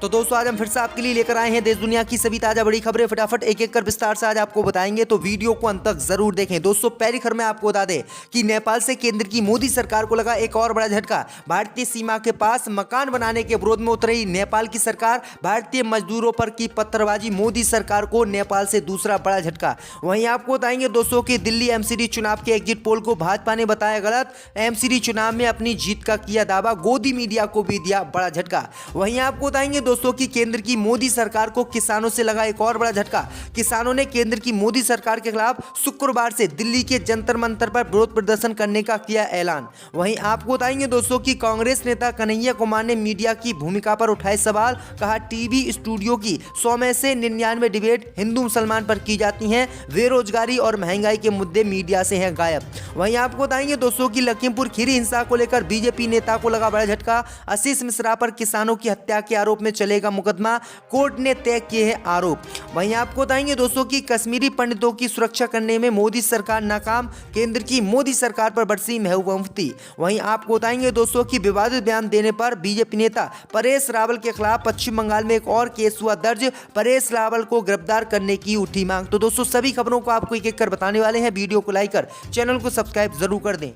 तो दोस्तों आज हम फिर से आपके लिए लेकर आए हैं देश दुनिया की सभी ताजा बड़ी खबरें। फटाफट एक एक कर विस्तार से आज आपको बताएंगे, तो वीडियो को अंत तक जरूर देखें। दोस्तों पहली खबर में आपको बता दें कि नेपाल से केंद्र की मोदी सरकार को लगा एक और बड़ा झटका। भारतीय सीमा के पास मकान बनाने के विरोध में उतरी नेपाल की सरकार। भारतीय मजदूरों पर की पत्थरबाजी, मोदी सरकार को नेपाल से दूसरा बड़ा झटका। वहीं आपको बताएंगे दोस्तों की दिल्ली एमसीडी चुनाव के एग्जिट पोल को भाजपा ने बताया गलत। एमसीडी चुनाव में अपनी जीत का किया दावा, गोदी मीडिया को भी दिया बड़ा झटका। वहीं आपको बताएंगे दोस्तों की केंद्र की मोदी सरकार को किसानों से लगा एक और बड़ा झटका। किसानों ने केंद्र की मोदी सरकार के खिलाफ शुक्रवार से दिल्ली के जंतर मंतर पर विरोध प्रदर्शन करने का किया ऐलान। वहीं आपको बताएंगे दोस्तों की कांग्रेस नेता कन्हैया कुमार ने मीडिया की भूमिका पर उठाए सवाल। कहा टीवी स्टूडियो की 100 में से 99 डिबेट हिंदू मुसलमान पर की जाती हैं, बेरोजगारी और महंगाई के मुद्दे मीडिया से हैं गायब। वहीं आपको बताएंगे दोस्तों की लखीमपुर खीरी हिंसा को लेकर बीजेपी नेता को लगा बड़ा झटका। आशीष मिश्रा पर किसानों की हत्या के आरोप में चलेगा मुकदमा, कोर्ट ने तय किए हैं आरोप। वहीं आपको बताएंगे दोस्तों की कश्मीरी पंडितों की सुरक्षा करने में मोदी सरकार नाकाम, केंद्र की मोदी सरकार पर बरसी महबूबा मुफ्ती। वहीं आपको बताएंगे दोस्तों की विवादित बयान देने पर बीजेपी नेता परेश रावल के खिलाफ पश्चिम बंगाल में एक और केस हुआ दर्ज, परेश रावल को गिरफ्तार करने की उठी मांग। तो दोस्तों सभी खबरों को आपको एक एक कर बताने वाले हैं, वीडियो को लाइक कर चैनल को सब्सक्राइब जरूर कर दें।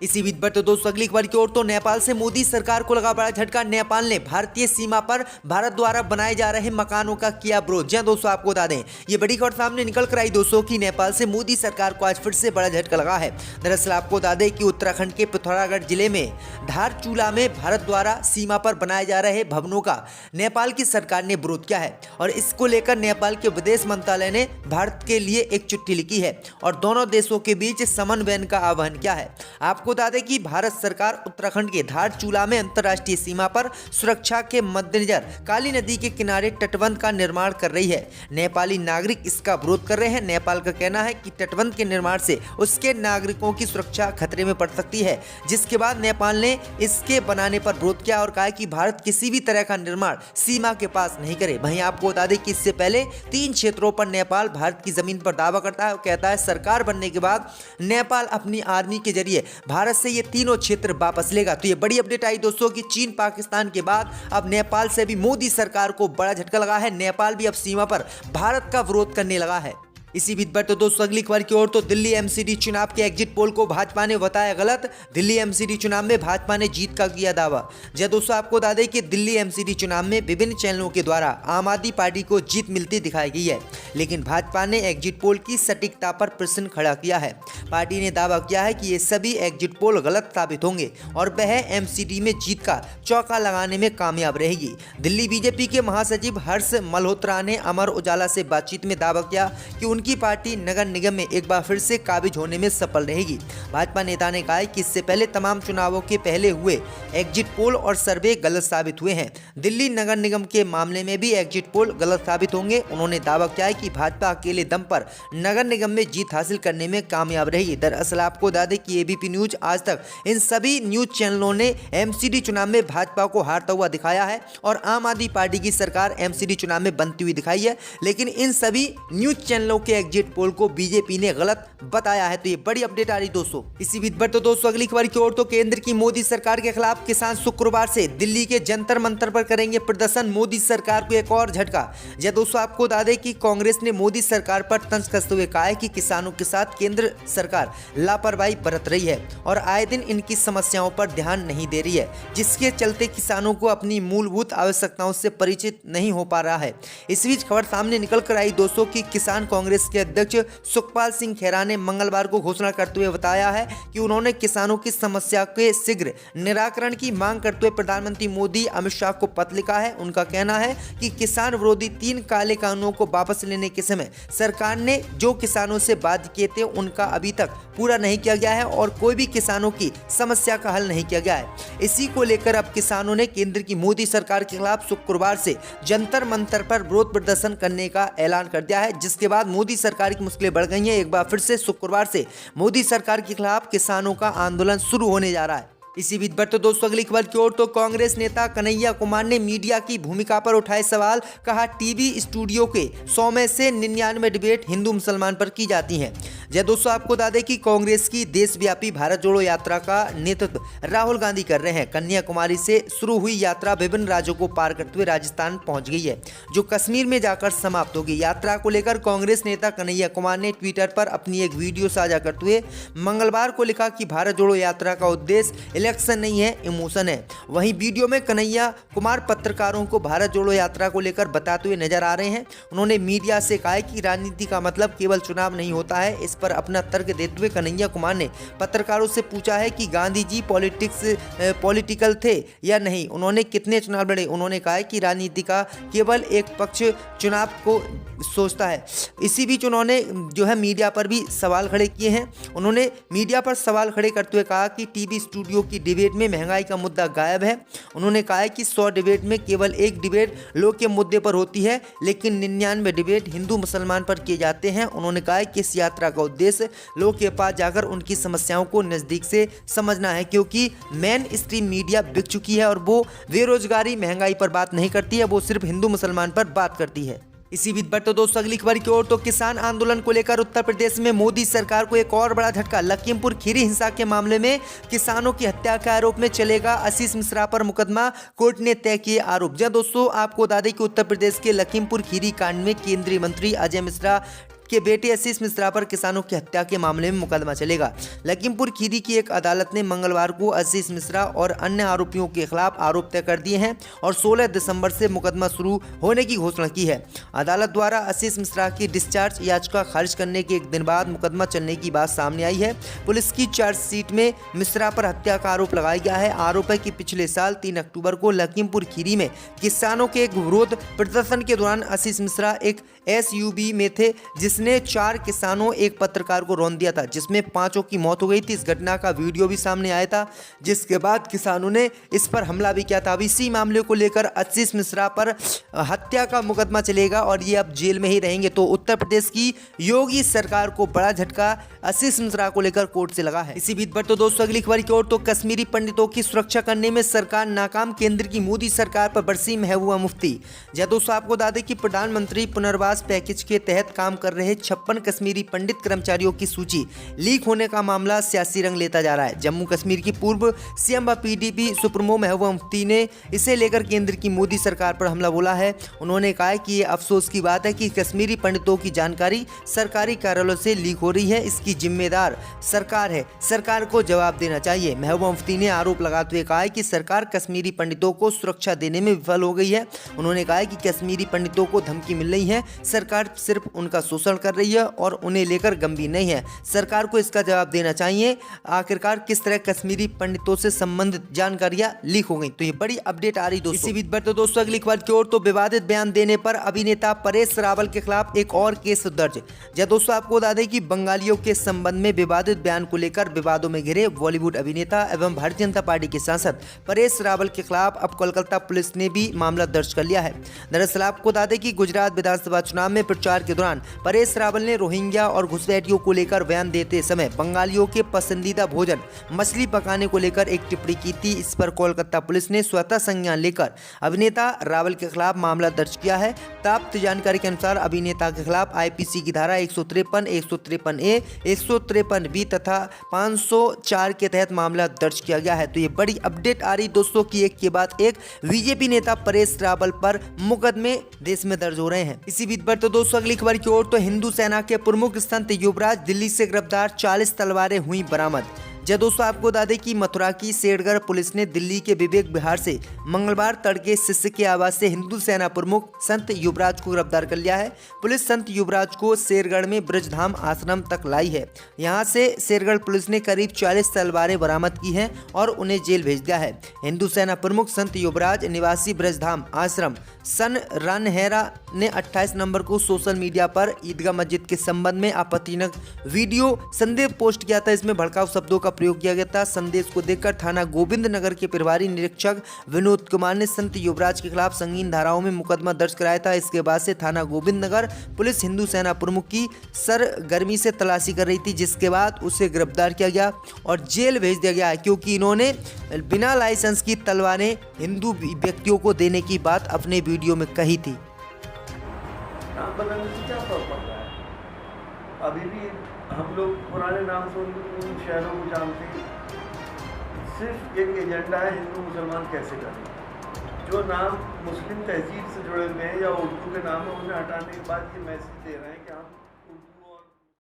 इसी बीच पर तो दोस्तों अगली खबर की ओर, तो नेपाल से मोदी सरकार को लगा बड़ा झटका। नेपाल ने भारतीय सीमा पर भारत द्वारा बनाए जा रहे मकानों का किया विरोध। जी दोस्तों आपको बता दें ये बड़ी खबर सामने निकल कर आई दोस्तों कि नेपाल से मोदी सरकार को आज फिर से बड़ा झटका लगा है। दरअसल आपको बता दें कि उत्तराखंड के पिथौरागढ़ जिले में धारचूला में भारत द्वारा सीमा पर बनाए जा रहे भवनों का नेपाल की सरकार ने विरोध किया है और इसको लेकर नेपाल के विदेश मंत्रालय ने भारत के लिए एक चिट्ठी लिखी है और दोनों देशों के बीच समन्वय का आह्वान किया है। आपको बता दें कि भारत सरकार उत्तराखंड के धारचूला में अंतर्राष्ट्रीय सीमा पर सुरक्षा के मद्देनजर काली नदी के किनारे तटबंध का निर्माण कर रही है। नेपाली नागरिक इसका विरोध कर रहे हैं। नेपाल का कहना है कि तटबंध के निर्माण से उसके नागरिकों की सुरक्षा खतरे में पड़ सकती है, जिसके बाद नेपाल ने इसके बनाने पर विरोध किया और कहा कि भारत किसी भी तरह का निर्माण सीमा के पास नहीं करे। वहीं आपको बता दें कि इससे पहले 3 क्षेत्रों पर नेपाल भारत की जमीन पर दावा करता है और कहता है सरकार बनने के बाद नेपाल अपनी आर्मी के जरिए भारत से ये तीनों क्षेत्र वापस लेगा। तो ये बड़ी अपडेट आई दोस्तों कि चीन पाकिस्तान के बाद अब नेपाल से भी मोदी सरकार को बड़ा झटका लगा है। नेपाल भी अब सीमा पर भारत का विरोध करने लगा है। इसी बीच पर तो दोस्तों अगली खबर की ओर, तो दिल्ली एमसीडी चुनाव के एग्जिट पोल को भाजपा ने बताया गलत। दिल्ली एमसीडी चुनाव में भाजपा ने जीत का किया दावा। जी दोस्तों आपको बता दें कि दिल्ली एमसीडी चुनाव में विभिन्न चैनलों के द्वारा आम आदमी पार्टी को जीत मिलती दिखाई गई है, लेकिन भाजपा ने एग्जिट पोल की सटीकता पर प्रश्न खड़ा किया है। पार्टी ने दावा किया है कि ये सभी एग्जिट पोल गलत साबित होंगे और वह एमसीडी में जीत का चौका लगाने में कामयाब रहेगी। दिल्ली बीजेपी के महासचिव हर्ष मल्होत्रा ने अमर उजाला से बातचीत में दावा किया कि उनकी पार्टी नगर निगम में एक बार फिर से काबिज होने में सफल रहेगी। भाजपा नेता ने कहा कि इससे पहले तमाम चुनावों के पहले हुए एग्जिट पोल और सर्वे गलत साबित हुए हैं। दिल्ली नगर निगम के मामले में भी एग्जिट पोल गलत साबित होंगे। उन्होंने दावा किया है कि भाजपा अकेले दम पर नगर निगम में जीत हासिल करने में कामयाब रहेगी। दरअसल आपको बता दें कि एबीपी न्यूज, आज तक इन सभी न्यूज चैनलों ने एमसीडी चुनाव में भाजपा को हारता हुआ दिखाया है और आम आदमी पार्टी की सरकार एमसीडी चुनाव में बनती हुई दिखाई है, लेकिन इन सभी न्यूज चैनलों के एग्जिट पोल को बीजेपी ने गलत बताया है। तो ये बड़ी अपडेट आ रही दोस्तों। इसी बीच पर तो दोस्तों अगली खबर की ओर, तो केंद्र की मोदी सरकार के खिलाफ किसान शुक्रवार से दिल्ली के जंतर मंतर पर करेंगे प्रदर्शन। मोदी सरकार को एक और झटका। जी दोस्तों आपको बता दें कि कांग्रेस ने मोदी सरकार पर तंज कसते हुए कहा है कि किसानों के साथ केंद्र सरकार लापरवाही बरत रही है और आए दिन इनकी समस्याओं पर ध्यान नहीं दे रही है, जिसके चलते किसानों को अपनी मूलभूत आवश्यकताओं से परिचित नहीं हो पा रहा है। इस बीच खबर सामने निकल कर आई दोस्तों कि किसान कांग्रेस के अध्यक्ष सुखपाल सिंह खेरा ने मंगलवार को घोषणा करते हुए बताया है कि उन्होंने किसानों की समस्या के शीघ्र निराकरण की मांग करते हुए प्रधानमंत्री मोदी अमित शाह को पत्र लिखा है। उनका कहना है कि किसान विरोधी 3 काले कानूनों को वापस लेने के समय सरकार ने जो किसानों से वादे किए थे उनका अभी तक पूरा नहीं किया गया है और कोई भी किसानों की समस्या का हल नहीं किया गया है। इसी को लेकर अब किसानों ने केंद्र की मोदी सरकार के खिलाफ शुक्रवार से जंतर मंतर पर विरोध प्रदर्शन करने का ऐलान कर दिया है, जिसके बाद मोदी सरकार की मुश्किलें बढ़ गई हैं। एक बार फिर से शुक्रवार से मोदी सरकार के खिलाफ किसानों का आंदोलन शुरू होने जा रहा है। इसी बीच पर तो दोस्तों अगली खबर की ओर, तो कांग्रेस नेता कन्हैया कुमार ने मीडिया की भूमिका पर उठाए सवाल। कहा टीवी स्टूडियो के 100 में से 99 डिबेट हिंदू मुसलमान पर की जाती हैं। जय दोस्तों, आपको बता दें कि कांग्रेस की देशव्यापी भारत जोड़ो यात्रा का नेतृत्व राहुल गांधी कर रहे हैं। कन्याकुमारी से शुरू हुई यात्रा विभिन्न राज्यों को पार करते हुए राजस्थान पहुंच गई है, जो कश्मीर में जाकर समाप्त होगी। यात्रा को लेकर कांग्रेस नेता कन्हैया कुमार ने ट्विटर पर अपनी एक वीडियो साझा करते हुए मंगलवार को लिखा कि भारत जोड़ो यात्रा का उद्देश्य इलेक्शन नहीं है, इमोशन है। वहीं वीडियो में कन्हैया कुमार पत्रकारों को भारत जोड़ो यात्रा को लेकर बताते हुए नजर आ रहे हैं। उन्होंने मीडिया से कहा कि राजनीति का मतलब केवल चुनाव नहीं होता है। इस पर अपना तर्क देते हुए कन्हैया कुमार ने पत्रकारों से पूछा है कि गांधी जी पॉलिटिकल थे या नहीं, उन्होंने कितने चुनाव लड़े। उन्होंने कहा कि राजनीति का केवल एक पक्ष चुनाव को सोचता है। इसी बीच उन्होंने जो है मीडिया पर भी सवाल खड़े किए हैं। उन्होंने मीडिया पर सवाल खड़े करते हुए कहा कि टीवी स्टूडियो की डिबेट में महंगाई का मुद्दा गायब है। उन्होंने कहा कि 100 डिबेट में केवल एक डिबेट लोग के मुद्दे पर होती है, लेकिन 99 डिबेट हिंदू मुसलमान पर किए जाते हैं। उन्होंने कहा कि इस यात्रा का उद्देश्य लोग के पास जाकर उनकी समस्याओं को नज़दीक से समझना है, क्योंकि मेन स्ट्रीम मीडिया बिक चुकी है और वो बेरोजगारी महंगाई पर बात नहीं करती है, वो सिर्फ हिंदू मुसलमान पर बात करती है। इसी बीच बढ़ते दोस्तों अगली खबर की ओर, तो किसान आंदोलन को लेकर उत्तर प्रदेश में मोदी सरकार को एक और बड़ा झटका। लखीमपुर खीरी हिंसा के मामले में किसानों की हत्या के आरोप में चलेगा आशीष मिश्रा पर मुकदमा, कोर्ट ने तय किए आरोप। जी दोस्तों, आपको बता दें कि उत्तर प्रदेश के लखीमपुर खीरी कांड में केंद्रीय मंत्री अजय मिश्रा के बेटे आशीष मिश्रा पर किसानों की हत्या के मामले में मुकदमा चलेगा। लखीमपुर खीरी की एक अदालत ने मंगलवार को आशीष मिश्रा और अन्य आरोपियों के खिलाफ आरोप तय कर दिए हैं और 16 दिसंबर से मुकदमा शुरू होने की घोषणा की है। अदालत द्वारा आशीष मिश्रा की डिस्चार्ज याचिका खारिज करने के एक दिन बाद मुकदमा चलने की बात सामने आई है। पुलिस की चार्जशीट में मिश्रा पर हत्या का आरोप लगाया गया है। आरोप है कि पिछले साल 3 अक्टूबर को लखीमपुर खीरी में किसानों के एक विरोध प्रदर्शन के दौरान आशीष मिश्रा एक SUV में थे, जिसने 4 किसानों एक पत्रकार को रौंद दिया था, जिसमें 5 की मौत हो गई थी। इस घटना का वीडियो भी सामने आया था, जिसके बाद किसानों ने इस पर हमला भी किया था। अब इसी मामले को लेकर आशीष मिश्रा पर हत्या का मुकदमा चलेगा और ये अब जेल में ही रहेंगे। तो उत्तर प्रदेश की योगी सरकार को बड़ा झटका आशीष मिश्रा को लेकर कोर्ट से लगा है। इसी बीच पर तो दोस्तों अगली खबर की ओर, तो कश्मीरी पंडितों की सुरक्षा करने में सरकार नाकाम, केंद्र की मोदी सरकार पर बरसी महबूबा मुफ्ती। जय दोस्तों, आपको बता दें कि प्रधानमंत्री पुनर्वास पैकेज के तहत काम कर रहे 56 कश्मीरी पंडित कर्मचारियों की सूची लीक होने का मामला सियासी रंग लेता जा रहा है। जम्मू कश्मीर की पूर्व CM व PDP सुप्रीमो महबूबा मुफ्ती ने इसे लेकर केंद्र की मोदी सरकार पर हमला बोला है। उन्होंने कहा कि ये अफसोस की बात है कि कश्मीरी पंडितों की जानकारी सरकारी कार्यालयों से लीक हो रही है। इसकी जिम्मेदार सरकार है, सरकार को जवाब देना चाहिए। महबूबा मुफ्ती ने आरोप लगाते हुए कहा कि सरकार कश्मीरी पंडितों को सुरक्षा देने में विफल हो गई है। उन्होंने कहा कि कश्मीरी पंडितों को धमकी मिल रही है, सरकार सिर्फ उनका शोषण कर रही है और उन्हें लेकर गंभीर नहीं है। सरकार को इसका जवाब देना चाहिए। आखिरकार किस तरह कश्मीरी पंडितों से संबंधित जानकारियां लीक हो गई। तो ये बड़ी अपडेट आ रही दोस्तों। इसी बीच बढ़ते दोस्तों अगली खबर की ओर, तो विवादित बयान देने पर अभिनेता परेश रावल के खिलाफ एक और केस दर्ज। जय दोस्तों, आपको बता दें कि बंगालियों के संबंध में विवादित बयान को लेकर विवादों में घिरे बॉलीवुड अभिनेता एवं भारतीय जनता पार्टी के सांसद परेश रावल के खिलाफ अब कोलकाता पुलिस ने भी मामला दर्ज कर लिया है। दरअसल आपको बता दें कि गुजरात विधानसभा चुनाव में प्रचार के दौरान परेश रावल ने रोहिंग्या और घुसपैठियों को लेकर बयान देते समय बंगालियों के पसंदीदा भोजन मछली पकाने को लेकर एक टिप्पणी की थी। इस पर कोलकाता पुलिस ने स्वतः संज्ञान लेकर अभिनेता रावल के खिलाफ मामला दर्ज किया है। प्राप्त जानकारी के अनुसार अभिनेता के खिलाफ IPC की धारा 153, 153A, 153B तथा 504 के तहत मामला दर्ज किया गया है। तो ये बड़ी अपडेट आ रही दोस्तों की एक के बाद एक बीजेपी नेता परेश रावल पर मुकदमे देश में दर्ज हो रहे हैं। इसी बीच पर तो दोस्तों अगली खबर की ओर, तो हिंदू सेना के प्रमुख संत युवराज दिल्ली से गिरफ्तार, 40 तलवारें हुई बरामद। जय दोस्तों, आपको बता दें कि मथुरा की शेरगढ़ पुलिस ने दिल्ली के विवेक विहार से मंगलवार तड़के शिष्य के आवास से हिंदू सेना प्रमुख संत युवराज को गिरफ्तार कर लिया है। पुलिस संत युवराज को शेरगढ़ में ब्रजधाम आश्रम तक लाई है। यहां से शेरगढ़ पुलिस ने करीब 40 तलवारें बरामद की हैं और उन्हें जेल भेज दिया है। हिंदू सेना प्रमुख संत युवराज निवासी ब्रजधाम आश्रम सन रनहेरा ने 28 नवंबर को सोशल मीडिया पर ईदगाह मस्जिद के संबंध में आपत्तिजनक वीडियो संदेश पोस्ट किया था। इसमें भड़काऊ शब्दों का प्रयोग किया गया था। संदेश को देखकर थाना गोविंद नगर के प्रभारी निरीक्षक विनोद कुमार ने संत युवराज के खिलाफ संगीन धाराओं में मुकदमा दर्ज कराया था। इसके बाद से थाना गोविंद नगर पुलिस हिंदू सेना प्रमुख की सरगर्मी से तलाशी कर रही थी, जिसके बाद उसे गिरफ्तार किया गया और जेल भेज दिया गया, क्योंकि इन्होंने बिना लाइसेंस की तलवारें हिंदू व्यक्तियों को देने की बात अपने वीडियो में कही थी। नाम बनाने से क्या फर्क पड़ रहा है? अभी भी हम लोग पुराने नाम से उन शहरों को जानते हैं। सिर्फ एक एजेंडा है, हिंदू मुसलमान कैसे करें। जो नाम मुस्लिम तहजीब से जुड़े हुए हैं या उर्दू के नाम है, उन्हें हटाने के बाद ये मैसेज दे रहे हैं कि हम